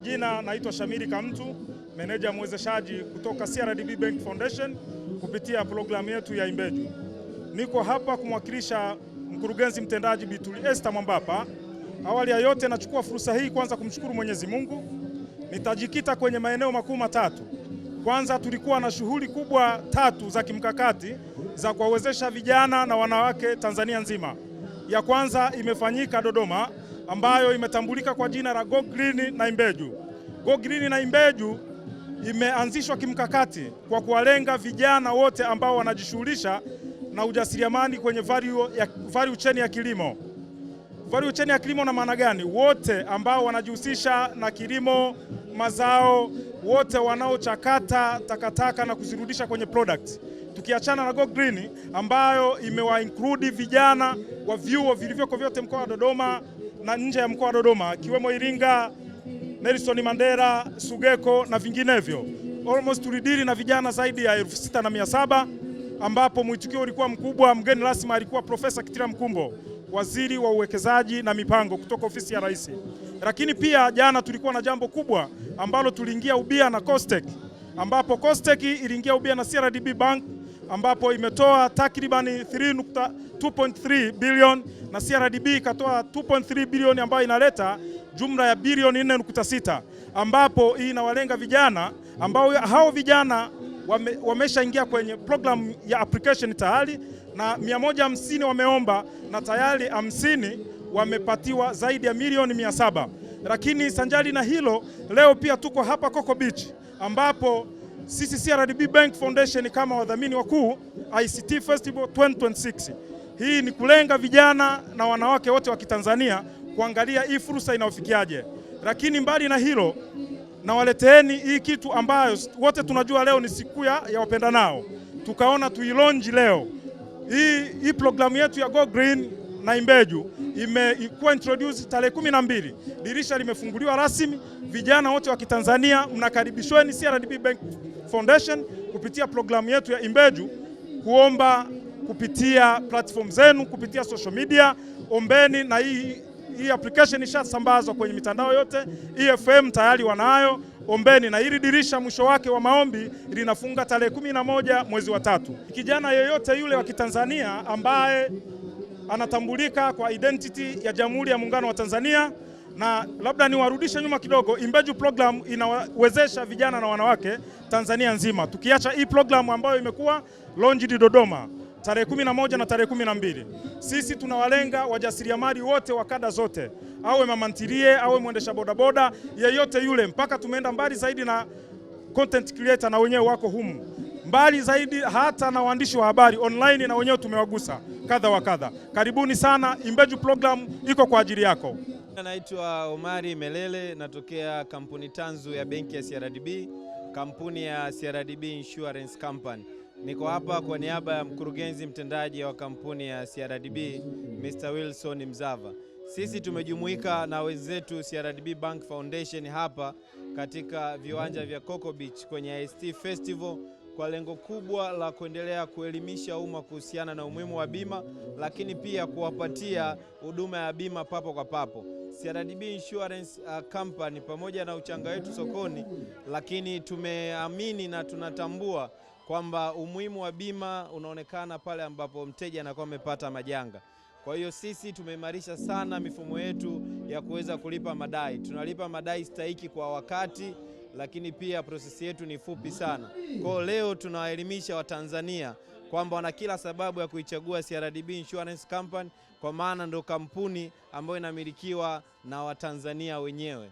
Jina naitwa Shamiri Kamtu, meneja mwezeshaji kutoka CRDB Bank Foundation kupitia programu yetu ya Imbeju. Niko hapa kumwakilisha mkurugenzi mtendaji Bituli Esther Mwambapa. Awali ya yote nachukua fursa hii kwanza kumshukuru Mwenyezi Mungu. Nitajikita kwenye maeneo makuu matatu. Kwanza, tulikuwa na shughuli kubwa tatu za kimkakati za kuwawezesha vijana na wanawake Tanzania nzima. Ya kwanza imefanyika Dodoma, ambayo imetambulika kwa jina la Go Green na Imbeju. Go Green na Imbeju imeanzishwa kimkakati kwa kuwalenga vijana wote ambao wanajishughulisha na ujasiriamali kwenye value chain ya kilimo. Value chain ya kilimo na maana gani? Wote ambao wanajihusisha na kilimo, mazao, wote wanaochakata takataka na kuzirudisha kwenye product. Tukiachana na Go Green ambayo imewa include vijana wa vyuo vilivyoko vyote mkoa wa Dodoma na nje ya mkoa wa Dodoma, kiwemo Iringa, Nelson Mandela, Sugeko na vinginevyo. Almost tulidili na vijana zaidi ya 6700, ambapo mwitikio ulikuwa mkubwa. Mgeni rasmi alikuwa Profesa Kitila Mkumbo, waziri wa uwekezaji na mipango kutoka ofisi ya Rais. Lakini pia jana tulikuwa na jambo kubwa ambalo tuliingia ubia na Costech, ambapo Costech iliingia ubia na CRDB Bank, ambapo imetoa takribani 2.3 bilioni na CRDB ikatoa 2.3 bilioni ambayo inaleta jumla ya bilioni 4.6, ambapo hii inawalenga vijana ambao hao vijana wameshaingia kwenye program ya application tayari, na 150 wameomba na tayari 50 wamepatiwa zaidi ya milioni 700. Lakini sanjali na hilo, leo pia tuko hapa Coco Beach, ambapo sisi CRDB Bank Foundation kama wadhamini wakuu ICT Festival 2026. Hii ni kulenga vijana na wanawake wote wa Kitanzania kuangalia hii fursa inaofikiaje. Lakini mbali na hilo, na waleteeni hii kitu ambayo wote tunajua leo ni siku ya wapendanao. Tukaona tuilonji leo. Hii programu yetu ya Go Green na Imbeju imekuwa introduce tarehe 12. Dirisha limefunguliwa rasmi. Vijana wote wa Kitanzania mnakaribishweni CRDB Bank Foundation kupitia programu yetu ya Imbeju kuomba kupitia platform zenu, kupitia social media. Ombeni, na hii application ishasambazwa kwenye mitandao yote. EFM tayari wanayo. Ombeni, na hili dirisha mwisho wake wa maombi linafunga tarehe 11 mwezi wa 3. Kijana yeyote yule wa Kitanzania ambaye anatambulika kwa identity ya Jamhuri ya Muungano wa Tanzania, na labda niwarudishe nyuma kidogo, Imbeju program inawezesha vijana na wanawake Tanzania nzima. Tukiacha hii program ambayo imekuwa launched Dodoma tarehe 11 na tarehe 12. Sisi tunawalenga wajasiriamali wote wa kada zote, awe mamantilie, awe mwendesha bodaboda, yeyote yule, mpaka tumeenda mbali zaidi na content creator na wenyewe wako humu. Mbali zaidi hata na waandishi wa habari online na wenyewe tumewagusa kadha wa kadha. Karibuni sana, Imbeju program iko kwa ajili yako. Naitwa Omari Melele, natokea kampuni tanzu ya benki ya CRDB, kampuni ya CRDB Insurance Company. Niko hapa kwa niaba ya mkurugenzi mtendaji wa kampuni ya CRDB, Mr. Wilson Mzava. Sisi tumejumuika na wenzetu CRDB Bank Foundation hapa katika viwanja vya Coco Beach kwenye ICT Festival kwa lengo kubwa la kuendelea kuelimisha umma kuhusiana na umuhimu wa bima, lakini pia kuwapatia huduma ya bima papo kwa papo. CRDB Insurance Company pamoja na uchanga wetu sokoni, lakini tumeamini na tunatambua kwamba umuhimu wa bima unaonekana pale ambapo mteja anakuwa amepata majanga. Kwa hiyo sisi tumeimarisha sana mifumo yetu ya kuweza kulipa madai. Tunalipa madai stahiki kwa wakati, lakini pia prosesi yetu ni fupi sana. Kwa leo tunawaelimisha Watanzania kwamba wana kila sababu ya kuichagua CRDB Insurance Company, kwa maana ndo kampuni ambayo inamilikiwa na Watanzania wenyewe.